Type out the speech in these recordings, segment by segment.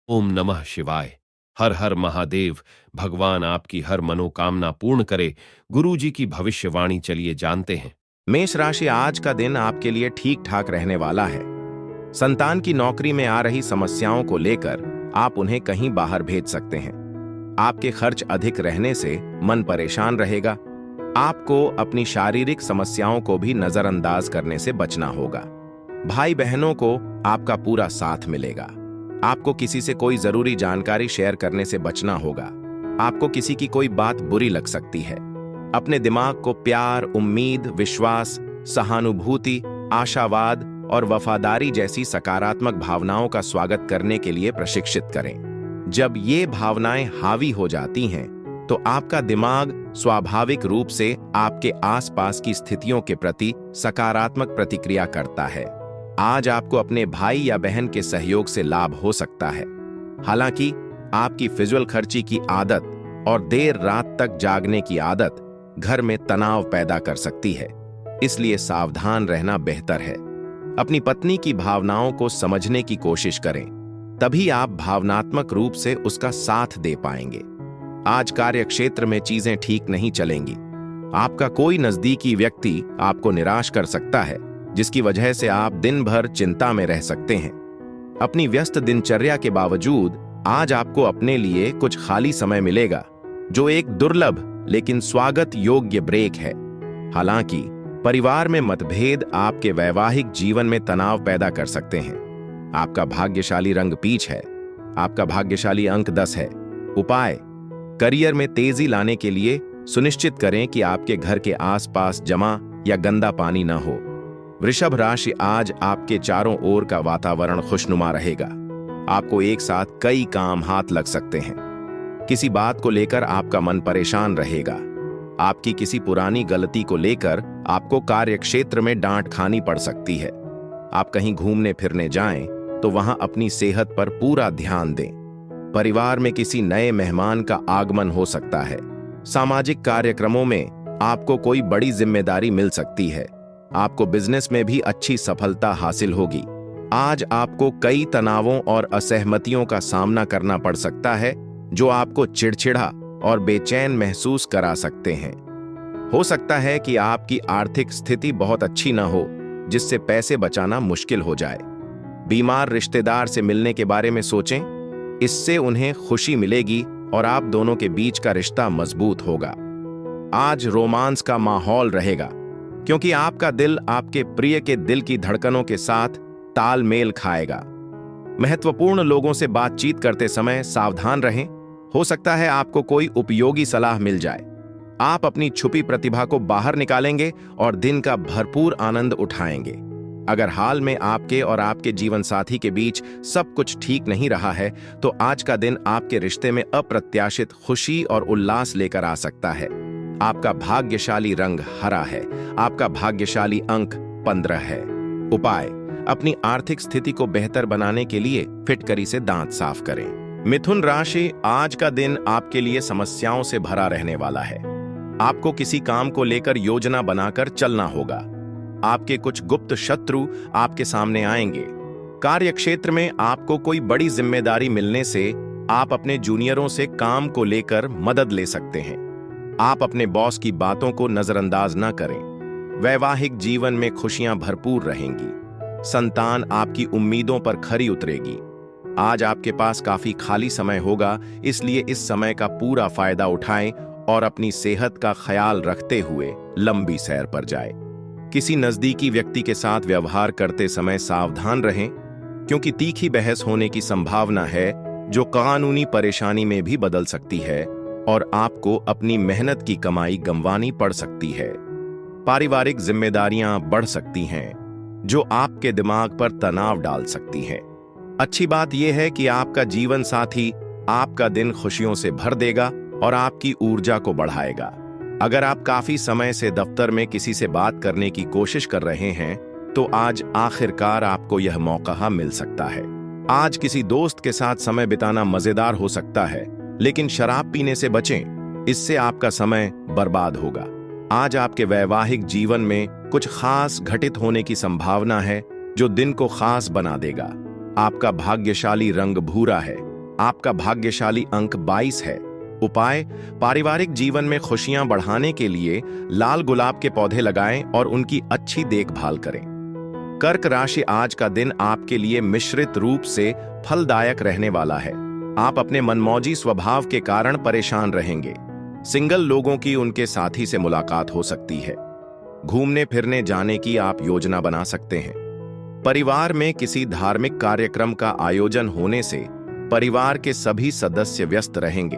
ओम नमः शिवाय। हर हर महादेव। भगवान आपकी हर मनोकामना पूर्ण करे। गुरु जी की भविष्यवाणी चलिए जानते हैं। मेष राशि, आज का दिन आपके लिए ठीक ठाक रहने वाला है। संतान की नौकरी में आ रही समस्याओं को लेकर आप उन्हें कहीं बाहर भेज सकते हैं। आपके खर्च अधिक रहने से मन परेशान रहेगा। आपको अपनी शारीरिक समस्याओं को भी नजरअंदाज करने से बचना होगा। भाई बहनों को आपका पूरा साथ मिलेगा। आपको किसी से कोई जरूरी जानकारी शेयर करने से बचना होगा। आपको किसी की कोई बात बुरी लग सकती है। अपने दिमाग को प्यार, उम्मीद, विश्वास, सहानुभूति, आशावाद और वफादारी जैसी सकारात्मक भावनाओं का स्वागत करने के लिए प्रशिक्षित करें। जब ये भावनाएं हावी हो जाती हैं, तो आपका दिमाग स्वाभाविक रूप से आपके आसपास की स्थितियों के प्रति सकारात्मक प्रतिक्रिया करता है। आज आपको अपने भाई या बहन के सहयोग से लाभ हो सकता है। हालांकि आपकी फिजूल खर्ची की आदत और देर रात तक जागने की आदत घर में तनाव पैदा कर सकती है, इसलिए सावधान रहना बेहतर है। अपनी पत्नी की भावनाओं को समझने की कोशिश करें, तभी आप भावनात्मक रूप से उसका साथ दे पाएंगे। आज कार्यक्षेत्र में चीजें ठीक नहीं चलेंगी। आपका कोई नजदीकी व्यक्ति आपको निराश कर सकता है, जिसकी वजह से आप दिन भर चिंता में रह सकते हैं। अपनी व्यस्त दिनचर्या के बावजूद आज आपको अपने लिए कुछ खाली समय मिलेगा, जो एक दुर्लभ लेकिन स्वागत योग्य ब्रेक है। हालांकि परिवार में मतभेद आपके वैवाहिक जीवन में तनाव पैदा कर सकते हैं। आपका भाग्यशाली रंग पीच है। आपका भाग्यशाली अंक 10 है। उपाय: करियर में तेजी लाने के लिए सुनिश्चित करें कि आपके घर के आसपास जमा या गंदा पानी न हो। वृषभ राशि, आज आपके चारों ओर का वातावरण खुशनुमा रहेगा। आपको एक साथ कई काम हाथ लग सकते हैं। किसी बात को लेकर आपका मन परेशान रहेगा। आपकी किसी पुरानी गलती को लेकर आपको कार्यक्षेत्र में डांट खानी पड़ सकती है। आप कहीं घूमने फिरने जाएं तो वहां अपनी सेहत पर पूरा ध्यान दें। परिवार में किसी नए मेहमान का आगमन हो सकता है। सामाजिक कार्यक्रमों में आपको कोई बड़ी जिम्मेदारी मिल सकती है। आपको बिजनेस में भी अच्छी सफलता हासिल होगी। आज आपको कई तनावों और असहमतियों का सामना करना पड़ सकता है, जो आपको चिड़चिड़ा और बेचैन महसूस करा सकते हैं। हो सकता है कि आपकी आर्थिक स्थिति बहुत अच्छी न हो, जिससे पैसे बचाना मुश्किल हो जाए। बीमार रिश्तेदार से मिलने के बारे में सोचें, इससे उन्हें खुशी मिलेगी और आप दोनों के बीच का रिश्ता मजबूत होगा। आज रोमांस का माहौल रहेगा, क्योंकि आपका दिल आपके प्रिय के दिल की धड़कनों के साथ तालमेल खाएगा। महत्वपूर्ण लोगों से बातचीत करते समय सावधान रहें। हो सकता है आपको कोई उपयोगी सलाह मिल जाए। आप अपनी छुपी प्रतिभा को बाहर निकालेंगे और दिन का भरपूर आनंद उठाएंगे। अगर हाल में आपके और आपके जीवन साथी के बीच सब कुछ ठीक नहीं रहा है, तो आज का दिन आपके रिश्ते में अप्रत्याशित खुशी और उल्लास लेकर आ सकता है। आपका भाग्यशाली रंग हरा है। आपका भाग्यशाली अंक 15 है। उपाय: अपनी आर्थिक स्थिति को बेहतर बनाने के लिए फिटकरी से दांत साफ करें। मिथुन राशि, आज का दिन आपके लिए समस्याओं से भरा रहने वाला है। आपको किसी काम को लेकर योजना बनाकर चलना होगा। आपके कुछ गुप्त शत्रु आपके सामने आएंगे। कार्यक्षेत्र में आपको कोई बड़ी जिम्मेदारी मिलने से आप अपने जूनियरों से काम को लेकर मदद ले सकते हैं। आप अपने बॉस की बातों को नजरअंदाज न करें। वैवाहिक जीवन में खुशियां भरपूर रहेंगी। संतान आपकी उम्मीदों पर खरी उतरेगी। आज आपके पास काफी खाली समय होगा, इसलिए इस समय का पूरा फायदा उठाएं और अपनी सेहत का ख्याल रखते हुए लंबी सैर पर जाएं। किसी नजदीकी व्यक्ति के साथ व्यवहार करते समय सावधान रहें, क्योंकि तीखी बहस होने की संभावना है, जो कानूनी परेशानी में भी बदल सकती है और आपको अपनी मेहनत की कमाई गंवानी पड़ सकती है। पारिवारिक जिम्मेदारियां बढ़ सकती हैं, जो आपके दिमाग पर तनाव डाल सकती हैं। अच्छी बात यह है कि आपका जीवन साथी आपका दिन खुशियों से भर देगा और आपकी ऊर्जा को बढ़ाएगा। अगर आप काफी समय से दफ्तर में किसी से बात करने की कोशिश कर रहे हैं, तो आज आखिरकार आपको यह मौका मिल सकता है। आज किसी दोस्त के साथ समय बिताना मजेदार हो सकता है, लेकिन शराब पीने से बचें, इससे आपका समय बर्बाद होगा। आज आपके वैवाहिक जीवन में कुछ खास घटित होने की संभावना है, जो दिन को खास बना देगा। आपका भाग्यशाली रंग भूरा है। आपका भाग्यशाली अंक 22 है। उपाय: पारिवारिक जीवन में खुशियां बढ़ाने के लिए लाल गुलाब के पौधे लगाएं और उनकी अच्छी देखभाल करें। कर्क राशि, आज का दिन आपके लिए मिश्रित रूप से फलदायक रहने वाला है। आप अपने मनमौजी स्वभाव के कारण परेशान रहेंगे। सिंगल लोगों की उनके साथी से मुलाकात हो सकती है। घूमने फिरने जाने की आप योजना बना सकते हैं। परिवार में किसी धार्मिक कार्यक्रम का आयोजन होने से परिवार के सभी सदस्य व्यस्त रहेंगे।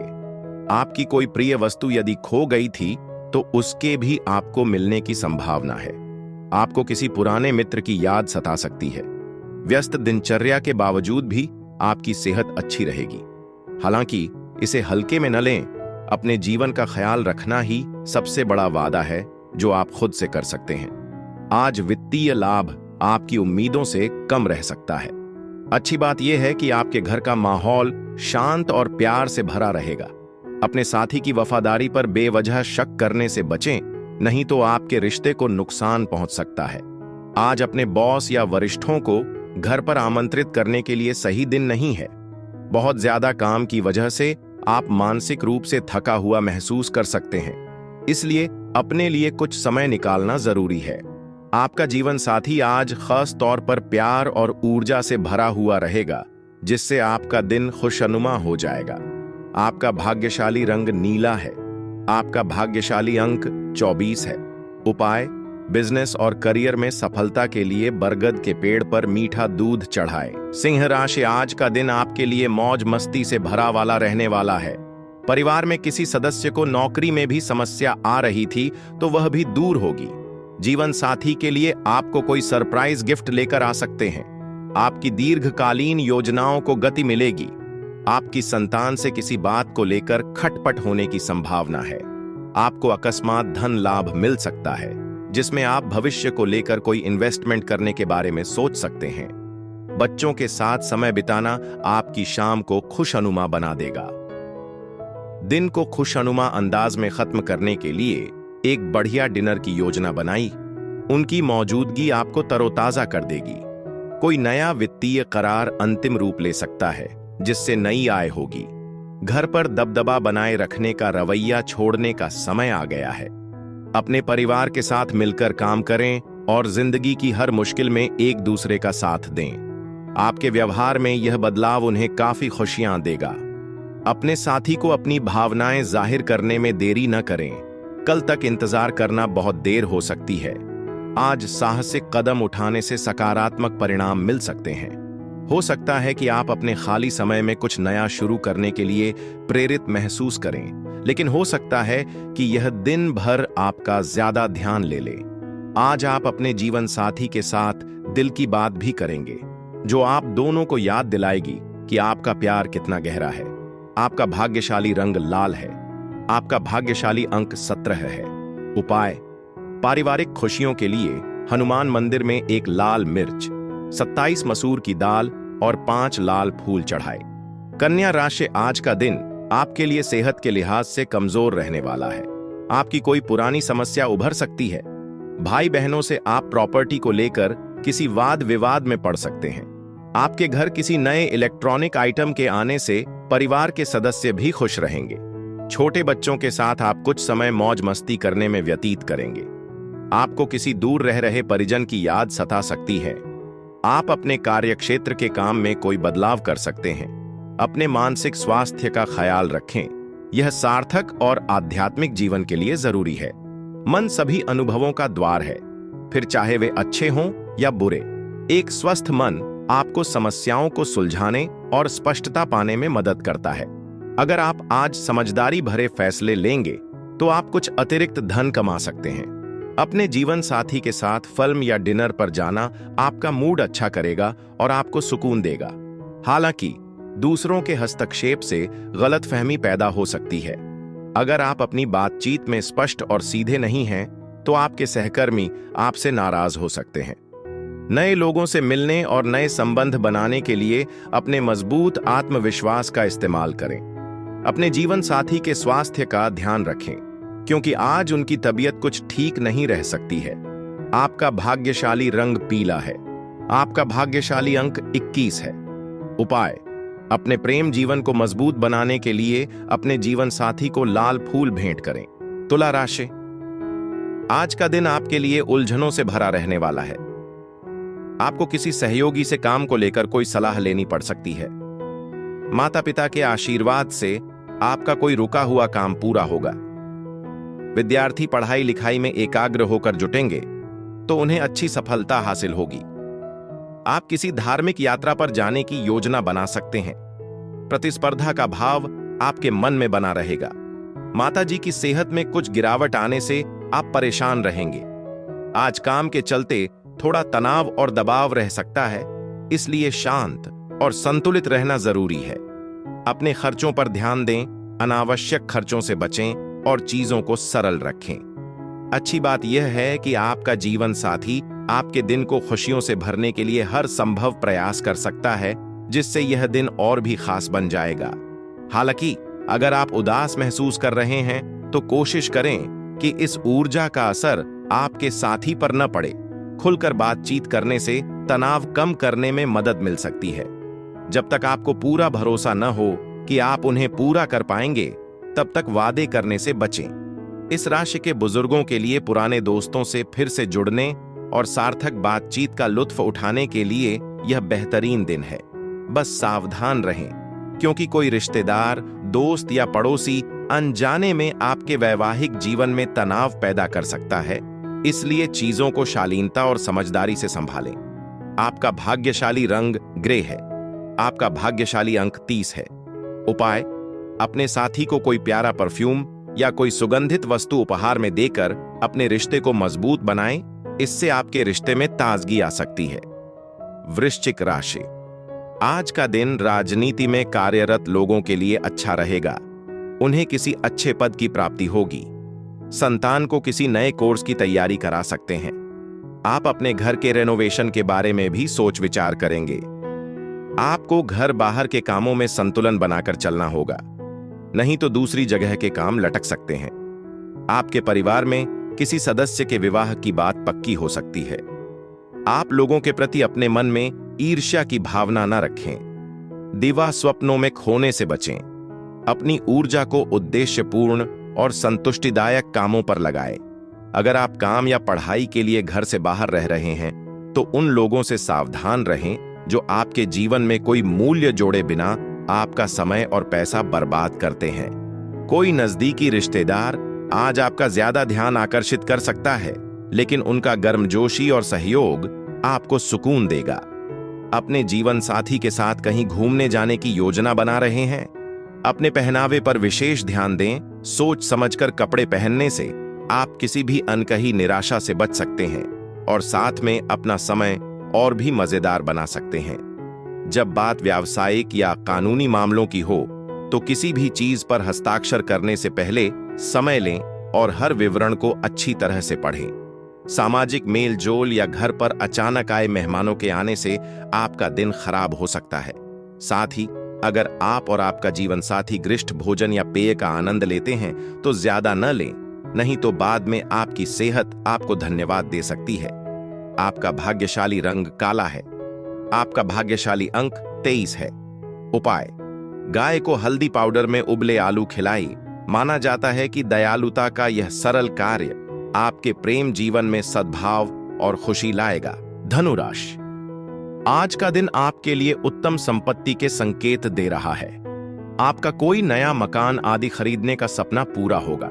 आपकी कोई प्रिय वस्तु यदि खो गई थी तो उसके भी आपको मिलने की संभावना है। आपको किसी पुराने मित्र की याद सता सकती है। व्यस्त दिनचर्या के बावजूद भी आपकी सेहत अच्छी रहेगी। हालांकि इसे हल्के में न लें। अपने जीवन का ख्याल रखना ही सबसे बड़ा वादा है जो आप खुद से कर सकते हैं। आज वित्तीय लाभ आपकी उम्मीदों से कम रह सकता है। अच्छी बात यह है कि आपके घर का माहौल शांत और प्यार से भरा रहेगा। अपने साथी की वफादारी पर बेवजह शक करने से बचें, नहीं तो आपके रिश्ते को नुकसान पहुंच सकता है। आज अपने बॉस या वरिष्ठों को घर पर आमंत्रित करने के लिए सही दिन नहीं है। बहुत ज्यादा काम की वजह से आप मानसिक रूप से थका हुआ महसूस कर सकते हैं, इसलिए अपने लिए कुछ समय निकालना जरूरी है। आपका जीवन साथी आज खास तौर पर प्यार और ऊर्जा से भरा हुआ रहेगा, जिससे आपका दिन खुशनुमा हो जाएगा। आपका भाग्यशाली रंग नीला है। आपका भाग्यशाली अंक 24 है। उपाय: बिजनेस और करियर में सफलता के लिए बरगद के पेड़ पर मीठा दूध चढ़ाएं। सिंह राशि, आज का दिन आपके लिए मौज मस्ती से भरा वाला रहने वाला है। परिवार में किसी सदस्य को नौकरी में भी समस्या आ रही थी तो वह भी दूर होगी। जीवन साथी के लिए आपको कोई सरप्राइज गिफ्ट लेकर आ सकते हैं। आपकी दीर्घकालीन योजनाओं को गति मिलेगी। आपकी संतान से किसी बात को लेकर खटपट होने की संभावना है। आपको अकस्मात धन लाभ मिल सकता है, जिसमें आप भविष्य को लेकर कोई इन्वेस्टमेंट करने के बारे में सोच सकते हैं। बच्चों के साथ समय बिताना आपकी शाम को खुशनुमा बना देगा। दिन को खुशनुमा अंदाज में खत्म करने के लिए एक बढ़िया डिनर की योजना बनाई। उनकी मौजूदगी आपको तरोताजा कर देगी। कोई नया वित्तीय करार अंतिम रूप ले सकता है, जिससे नई आय होगी। घर पर दबदबा बनाए रखने का रवैया छोड़ने का समय आ गया है। अपने परिवार के साथ मिलकर काम करें और जिंदगी की हर मुश्किल में एक दूसरे का साथ दें। आपके व्यवहार में यह बदलाव उन्हें काफी खुशियां देगा। अपने साथी को अपनी भावनाएं जाहिर करने में देरी न करें। कल तक इंतजार करना बहुत देर हो सकती है। आज साहसिक कदम उठाने से सकारात्मक परिणाम मिल सकते हैं। हो सकता है कि आप अपने खाली समय में कुछ नया शुरू करने के लिए प्रेरित महसूस करें, लेकिन हो सकता है कि यह दिन भर आपका ज्यादा ध्यान ले ले। आज आप अपने जीवन साथी के साथ दिल की बात भी करेंगे, जो आप दोनों को याद दिलाएगी कि आपका प्यार कितना गहरा है। आपका भाग्यशाली रंग लाल है। आपका भाग्यशाली अंक 17 है। उपाय: पारिवारिक खुशियों के लिए हनुमान मंदिर में एक लाल मिर्च, 27 मसूर की दाल और 5 लाल फूल चढ़ाए। कन्या राशि, आज का दिन आपके लिए सेहत के लिहाज से कमजोर रहने वाला है। आपकी कोई पुरानी समस्या उभर सकती है। भाई बहनों से आप प्रॉपर्टी को लेकर किसी वाद विवाद में पड़ सकते हैं। आपके घर किसी नए इलेक्ट्रॉनिक आइटम के आने से परिवार के सदस्य भी खुश रहेंगे। छोटे बच्चों के साथ आप कुछ समय मौज मस्ती करने में व्यतीत करेंगे। आपको किसी दूर रह रहे परिजन की याद सता सकती है। आप अपने कार्यक्षेत्र के काम में कोई बदलाव कर सकते हैं। अपने मानसिक स्वास्थ्य का ख्याल रखें। यह सार्थक और आध्यात्मिक जीवन के लिए जरूरी है। मन सभी अनुभवों का द्वार है, फिर चाहे वे अच्छे हों या बुरे। एक स्वस्थ मन आपको समस्याओं को सुलझाने और स्पष्टता पाने में मदद करता है। अगर आप आज समझदारी भरे फैसले लेंगे तो आप कुछ अतिरिक्त धन कमा सकते हैं। अपने जीवन साथी के साथ फिल्म या डिनर पर जाना आपका मूड अच्छा करेगा और आपको सुकून देगा। हालांकि दूसरों के हस्तक्षेप से गलतफहमी पैदा हो सकती है। अगर आप अपनी बातचीत में स्पष्ट और सीधे नहीं हैं, तो आपके सहकर्मी आपसे नाराज हो सकते हैं। नए लोगों से मिलने और नए संबंध बनाने के लिए अपने मजबूत आत्मविश्वास का इस्तेमाल करें। अपने जीवन साथी के स्वास्थ्य का ध्यान रखें, क्योंकि आज उनकी तबीयत कुछ ठीक नहीं रह सकती है। आपका भाग्यशाली रंग पीला है। आपका भाग्यशाली अंक 21 है। उपाय: अपने प्रेम जीवन को मजबूत बनाने के लिए अपने जीवन साथी को लाल फूल भेंट करें। तुला राशि, आज का दिन आपके लिए उलझनों से भरा रहने वाला है। आपको किसी सहयोगी से काम को लेकर कोई सलाह लेनी पड़ सकती है। माता पिता के आशीर्वाद से आपका कोई रुका हुआ काम पूरा होगा। विद्यार्थी पढ़ाई लिखाई में एकाग्र होकर जुटेंगे तो उन्हें अच्छी सफलता हासिल होगी। आप किसी धार्मिक यात्रा पर जाने की योजना बना सकते हैं। प्रतिस्पर्धा का भाव आपके मन में बना रहेगा। माता जी की सेहत में कुछ गिरावट आने से आप परेशान रहेंगे। आज काम के चलते थोड़ा तनाव और दबाव रह सकता है, इसलिए शांत और संतुलित रहना जरूरी है। अपने खर्चों पर ध्यान दें, अनावश्यक खर्चों से बचें और चीजों को सरल रखें। अच्छी बात यह है कि आपका जीवन साथी आपके दिन को खुशियों से भरने के लिए हर संभव प्रयास कर सकता है, जिससे यह दिन और भी खास बन जाएगा। हालांकि अगर आप उदास महसूस कर रहे हैं तो कोशिश करें कि इस ऊर्जा का असर आपके साथी पर न पड़े। खुलकर बातचीत करने से तनाव कम करने में मदद मिल सकती है। जब तक आपको पूरा भरोसा न हो कि आप उन्हें पूरा कर पाएंगे, तब तक वादे करने से बचें। इस राशि के बुजुर्गों के लिए पुराने दोस्तों से फिर से जुड़ने और सार्थक बातचीत का लुत्फ उठाने के लिए यह बेहतरीन दिन है। बस सावधान रहें, क्योंकि कोई रिश्तेदार, दोस्त या पड़ोसी अनजाने में आपके वैवाहिक जीवन में तनाव पैदा कर सकता है। इसलिए चीजों को शालीनता और समझदारी से संभालें। आपका भाग्यशाली रंग ग्रे है। आपका भाग्यशाली अंक 30 है। उपाय, अपने साथी को कोई प्यारा परफ्यूम या कोई सुगंधित वस्तु उपहार में देकर अपने रिश्ते को मजबूत बनाएं। इससे आपके रिश्ते में ताजगी आ सकती है। वृश्चिक राशि, आज का दिन राजनीति में कार्यरत लोगों के लिए अच्छा रहेगा। उन्हें किसी अच्छे पद की प्राप्ति होगी। संतान को किसी नए कोर्स की तैयारी करा सकते हैं। आप अपने घर के रेनोवेशन के बारे में भी सोच विचार करेंगे। आपको घर बाहर के कामों में संतुलन बनाकर चलना होगा, नहीं तो दूसरी जगह के काम लटक सकते हैं। आपके परिवार में किसी सदस्य के विवाह की बात पक्की हो सकती है। आप लोगों के प्रति अपने मन में ईर्ष्या की भावना न रखें। दिवा स्वप्नों में खोने से बचें। अपनी ऊर्जा को उद्देश्यपूर्ण और संतुष्टिदायक कामों पर लगाएं। अगर आप काम या पढ़ाई के लिए घर से बाहर रह रहे हैं तो उन लोगों से सावधान रहें जो आपके जीवन में कोई मूल्य जोड़े बिना आपका समय और पैसा बर्बाद करते हैं। कोई नजदीकी रिश्तेदार आज आपका ज्यादा ध्यान आकर्षित कर सकता है, लेकिन उनका गर्मजोशी और सहयोग आपको सुकून देगा। अपने जीवन साथी के साथ कहीं घूमने जाने की योजना बना रहे हैं? अपने पहनावे पर विशेष ध्यान दें। सोच समझकर कपड़े पहनने से आप किसी भी अनकही निराशा से बच सकते हैं और साथ में अपना समय और भी मजेदार बना सकते हैं। जब बात व्यावसायिक या कानूनी मामलों की हो तो किसी भी चीज पर हस्ताक्षर करने से पहले समय लें और हर विवरण को अच्छी तरह से पढ़ें। सामाजिक मेल जोल या घर पर अचानक आए मेहमानों के आने से आपका दिन खराब हो सकता है। साथ ही अगर आप और आपका जीवन साथी गरिष्ठ भोजन या पेय का आनंद लेते हैं तो ज्यादा न लें, नहीं तो बाद में आपकी सेहत आपको धन्यवाद दे सकती है। आपका भाग्यशाली रंग काला है। आपका भाग्यशाली अंक 23 है। उपाय, गाय को हल्दी पाउडर में उबले आलू खिलाई। माना जाता है कि दयालुता का यह सरल कार्य आपके प्रेम जीवन में सद्भाव और खुशी लाएगा। धनु राशि, आज का दिन आपके लिए उत्तम संपत्ति के संकेत दे रहा है। आपका कोई नया मकान आदि खरीदने का सपना पूरा होगा।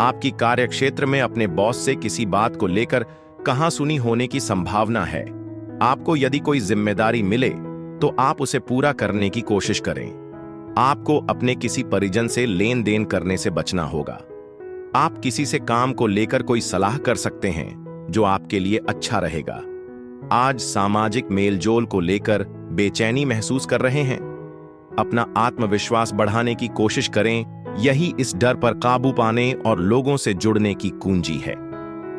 आपकी कार्यक्षेत्र में अपने बॉस से किसी बात को लेकर कहासुनी होने की संभावना है। आपको यदि कोई जिम्मेदारी मिले तो आप उसे पूरा करने की कोशिश करें। आपको अपने किसी परिजन से लेन देन करने से बचना होगा। आप किसी से काम को लेकर कोई सलाह कर सकते हैं जो आपके लिए अच्छा रहेगा। आज सामाजिक मेलजोल को लेकर बेचैनी महसूस कर रहे हैं। अपना आत्मविश्वास बढ़ाने की कोशिश करें। यही इस डर पर काबू पाने और लोगों से जुड़ने की कुंजी है।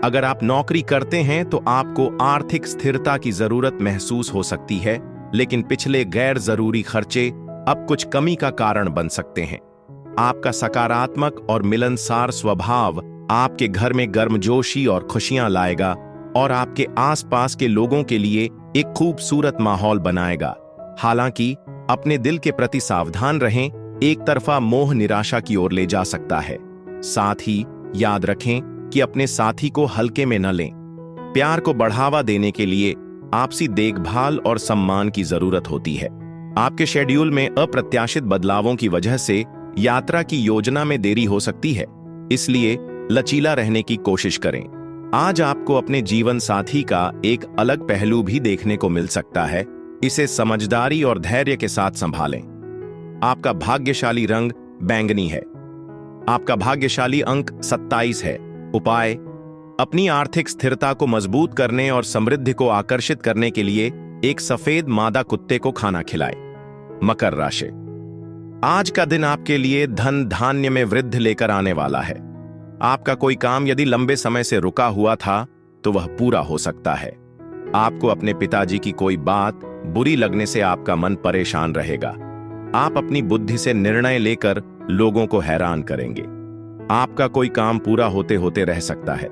अगर आप नौकरी करते हैं तो आपको आर्थिक स्थिरता की जरूरत महसूस हो सकती है, लेकिन पिछले गैर जरूरी खर्चे अब कुछ कमी का कारण बन सकते हैं। आपका सकारात्मक और मिलनसार स्वभाव आपके घर में गर्मजोशी और खुशियां लाएगा और आपके आसपास के लोगों के लिए एक खूबसूरत माहौल बनाएगा। हालांकि अपने दिल के प्रति सावधान रहें, एक तरफा मोह निराशा की ओर ले जा सकता है। साथ ही याद रखें कि अपने साथी को हल्के में न लें। प्यार को बढ़ावा देने के लिए आपसी देखभाल और सम्मान की जरूरत होती है। आपके शेड्यूल में अप्रत्याशित बदलावों की वजह से यात्रा की योजना में देरी हो सकती है, इसलिए लचीला रहने की कोशिश करें। आज आपको अपने जीवन साथी का एक अलग पहलू भी देखने को मिल सकता है, इसे समझदारी और धैर्य के साथ संभालें। आपका भाग्यशाली रंग बैंगनी है। आपका भाग्यशाली अंक 27 है। उपाय: अपनी आर्थिक स्थिरता को मजबूत करने और समृद्धि को आकर्षित करने के लिए एक सफेद मादा कुत्ते को खाना खिलाएं। मकर राशि, आज का दिन आपके लिए धन धान्य में वृद्धि लेकर आने वाला है। आपका कोई काम यदि लंबे समय से रुका हुआ था तो वह पूरा हो सकता है। आपको अपने पिताजी की कोई बात बुरी लगने से आपका मन परेशान रहेगा। आप अपनी बुद्धि से निर्णय लेकर लोगों को हैरान करेंगे। आपका कोई काम पूरा होते होते रह सकता है।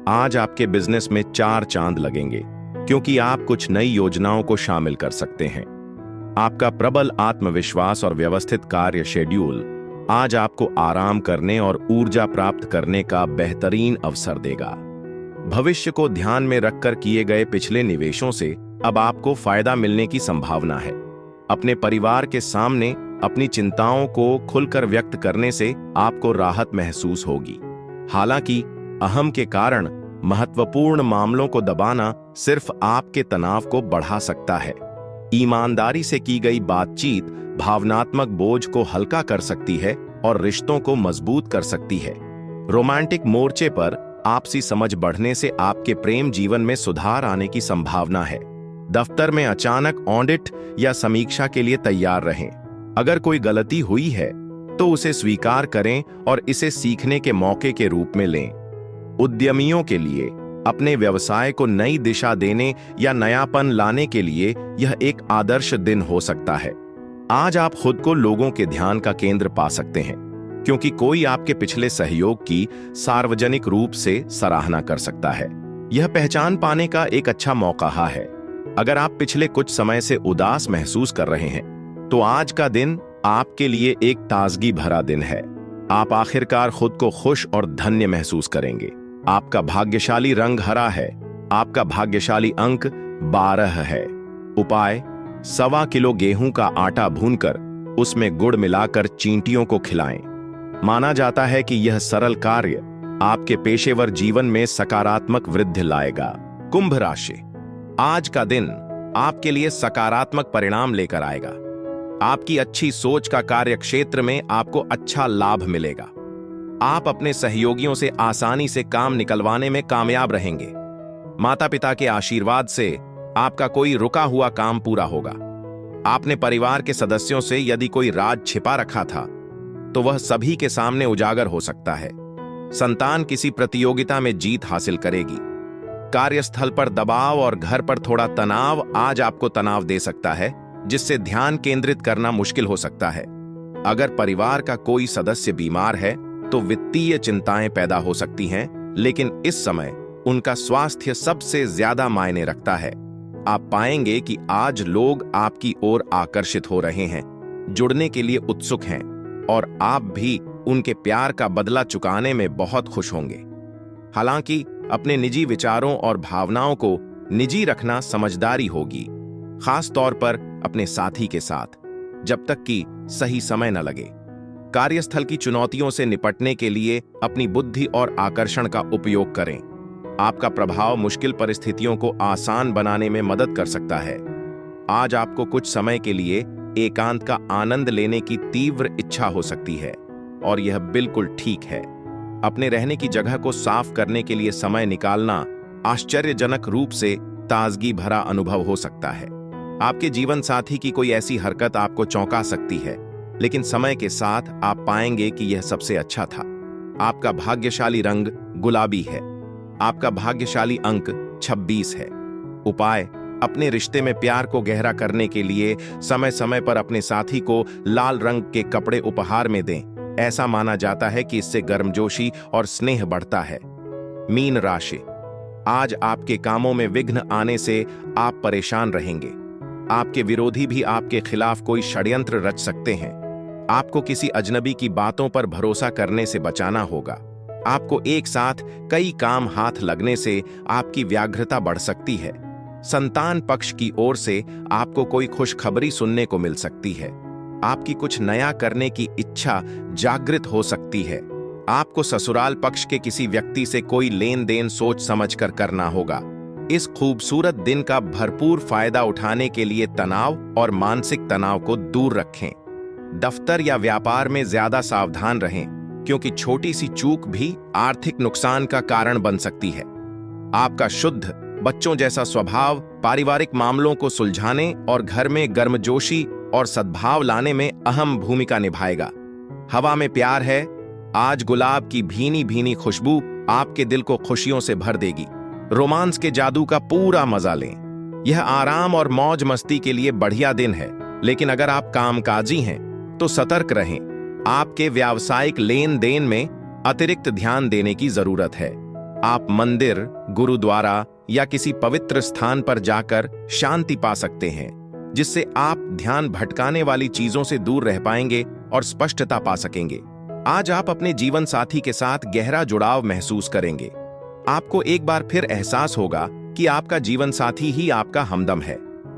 आज आपके बिजनेस में 4 चांद लगेंगे, क्योंकि आप कुछ नई योजनाओं को शामिल कर सकते हैं। आपका प्रबल आत्मविश्वास और व्यवस्थित कार्य शेड्यूल आज आपको आराम करने और ऊर्जा प्राप्त करने का बेहतरीन अवसर देगा। भविष्य को ध्यान में रखकर किए गए पिछले निवेशों से अब आपको फायदा मिलने की संभावना है। अपने परिवार के सामने अपनी चिंताओं को खुलकर व्यक्त करने से आपको राहत महसूस होगी। हालांकि अहम के कारण महत्वपूर्ण मामलों को दबाना सिर्फ आपके तनाव को बढ़ा सकता है। ईमानदारी से की गई बातचीत भावनात्मक बोझ को हल्का कर सकती है और रिश्तों को मजबूत कर सकती है। रोमांटिक मोर्चे पर आपसी समझ बढ़ने से आपके प्रेम जीवन में सुधार आने की संभावना है। दफ्तर में अचानक ऑडिट या समीक्षा के लिए तैयार रहें। अगर कोई गलती हुई है तो उसे स्वीकार करें और इसे सीखने के मौके के रूप में लें। उद्यमियों के लिए अपने व्यवसाय को नई दिशा देने या नयापन लाने के लिए यह एक आदर्श दिन हो सकता है। आज आप खुद को लोगों के ध्यान का केंद्र पा सकते हैं, क्योंकि कोई आपके पिछले सहयोग की सार्वजनिक रूप से सराहना कर सकता है। यह पहचान पाने का एक अच्छा मौका है। अगर आप पिछले कुछ समय से उदास महसूस कर रहे हैं तो आज का दिन आपके लिए एक ताजगी भरा दिन है। आप आखिरकार खुद को खुश और धन्य महसूस करेंगे। आपका भाग्यशाली रंग हरा है। आपका भाग्यशाली अंक 12 है। उपाय: 1.25 किलो गेहूं का आटा भूनकर उसमें गुड़ मिलाकर चींटियों को खिलाएं। माना जाता है कि यह सरल कार्य आपके पेशेवर जीवन में सकारात्मक वृद्धि लाएगा। कुंभ राशि, आज का दिन आपके लिए सकारात्मक परिणाम लेकर आएगा। आपकी अच्छी सोच का कार्य क्षेत्र में आपको अच्छा लाभ मिलेगा। आप अपने सहयोगियों से आसानी से काम निकलवाने में कामयाब रहेंगे। माता पिता के आशीर्वाद से आपका कोई रुका हुआ काम पूरा होगा। आपने परिवार के सदस्यों से यदि कोई राज छिपा रखा था तो वह सभी के सामने उजागर हो सकता है। संतान किसी प्रतियोगिता में जीत हासिल करेगी। कार्यस्थल पर दबाव और घर पर थोड़ा तनाव आज आपको तनाव दे सकता है, जिससे ध्यान केंद्रित करना मुश्किल हो सकता है। अगर परिवार का कोई सदस्य बीमार है तो वित्तीय चिंताएं पैदा हो सकती हैं, लेकिन इस समय उनका स्वास्थ्य सबसे ज्यादा मायने रखता है। आप पाएंगे कि आज लोग आपकी ओर आकर्षित हो रहे हैं, जुड़ने के लिए उत्सुक हैं और आप भी उनके प्यार का बदला चुकाने में बहुत खुश होंगे। हालांकि अपने निजी विचारों और भावनाओं को निजी रखना समझदारी होगी, खास तौर पर अपने साथी के साथ, जब तक कि सही समय न लगे। कार्यस्थल की चुनौतियों से निपटने के लिए अपनी बुद्धि और आकर्षण का उपयोग करें। आपका प्रभाव मुश्किल परिस्थितियों को आसान बनाने में मदद कर सकता है। आज आपको कुछ समय के लिए एकांत का आनंद लेने की तीव्र इच्छा हो सकती है और यह बिल्कुल ठीक है। अपने रहने की जगह को साफ करने के लिए समय निकालना आश्चर्यजनक रूप से ताजगी भरा अनुभव हो सकता है। आपके जीवन साथी की कोई ऐसी हरकत आपको चौंका सकती है, लेकिन समय के साथ आप पाएंगे कि यह सबसे अच्छा था। आपका भाग्यशाली रंग गुलाबी है। आपका भाग्यशाली अंक 26 है। उपाय: अपने रिश्ते में प्यार को गहरा करने के लिए समय समय पर अपने साथी को लाल रंग के कपड़े उपहार में दें। ऐसा माना जाता है कि इससे गर्मजोशी और स्नेह बढ़ता है। मीन राशि, आज आपके कामों में विघ्न आने से आप परेशान रहेंगे। आपके विरोधी भी आपके खिलाफ कोई षड्यंत्र रच सकते हैं। आपको किसी अजनबी की बातों पर भरोसा करने से बचाना होगा। आपको एक साथ कई काम हाथ लगने से आपकी व्याघ्रता बढ़ सकती है। संतान पक्ष की ओर से आपको कोई खुशखबरी सुनने को मिल सकती है। आपकी कुछ नया करने की इच्छा जागृत हो सकती है। आपको ससुराल पक्ष के किसी व्यक्ति से कोई लेन देन सोच समझकर करना होगा। इस खूबसूरत दिन का भरपूर फायदा उठाने के लिए तनाव और मानसिक तनाव को दूर रखें। दफ्तर या व्यापार में ज्यादा सावधान रहें, क्योंकि छोटी सी चूक भी आर्थिक नुकसान का कारण बन सकती है। आपका शुद्ध बच्चों जैसा स्वभाव पारिवारिक मामलों को सुलझाने और घर में गर्मजोशी और सद्भाव लाने में अहम भूमिका निभाएगा। हवा में प्यार है। आज गुलाब की भीनी भीनी खुशबू आपके दिल को खुशियों से भर देगी। रोमांस के जादू का पूरा मजा लें। यह आराम और मौज मस्ती के लिए बढ़िया दिन है, लेकिन अगर आप कामकाजी हैं तो सतर्क रहें। आपके व्यावसायिक लेन देन में अतिरिक्त ध्यान देने की जरूरत है। आप मंदिर, गुरुद्वारा या किसी पवित्र स्थान पर जाकर शांति पा सकते हैं, जिससे आप ध्यान भटकाने वाली चीजों से दूर रह पाएंगे और स्पष्टता पा सकेंगे। आज आप अपने जीवन साथी के साथ गहरा जुड़ाव महसूस करेंगे। आपको एक बार फिर एहसास होगा कि आपका जीवन साथी ही आपका हमदम है।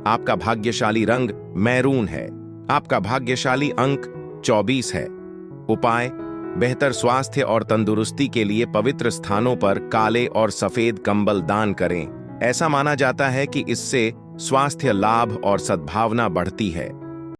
आपका भाग्यशाली रंग मैरून है। आपका भाग्यशाली अंक 24 है। उपाय: बेहतर स्वास्थ्य और तंदुरुस्ती के लिए पवित्र स्थानों पर काले और सफेद कंबल दान करें। ऐसा माना जाता है कि इससे स्वास्थ्य लाभ और सद्भावना बढ़ती है।